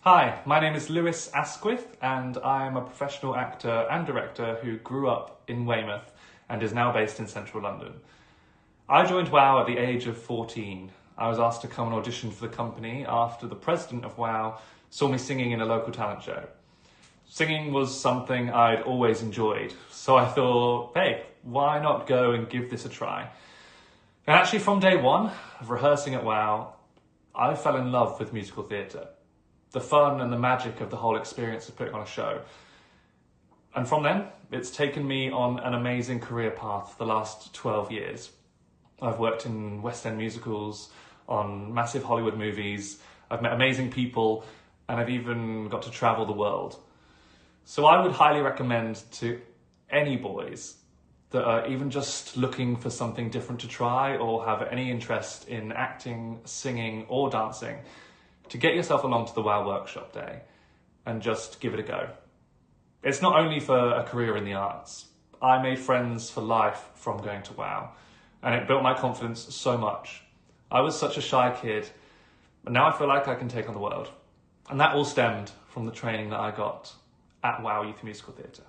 Hi, my name is Lewis Asquith and I am a professional actor and director who grew up in Weymouth and is now based in central London. I joined WOW at the age of 14. I was asked to come and audition for the company after the president of WOW saw me singing in a local talent show. Singing was something I'd always enjoyed, so I thought, hey, why not go and give this a try? And actually from day one of rehearsing at WOW, I fell in love with musical theatre. The fun and the magic of the whole experience of putting on a show. And from then, it's taken me on an amazing career path for the last 12 years. I've worked in West End musicals, on massive Hollywood movies, I've met amazing people, and I've even got to travel the world. So I would highly recommend to any boys that are even just looking for something different to try or have any interest in acting, singing, or dancing, to get yourself along to the WOW workshop day and just give it a go. It's not only for a career in the arts. I made friends for life from going to WOW, and it built my confidence so much. I was such a shy kid, but now I feel like I can take on the world. And that all stemmed from the training that I got at WOW Youth Musical Theatre.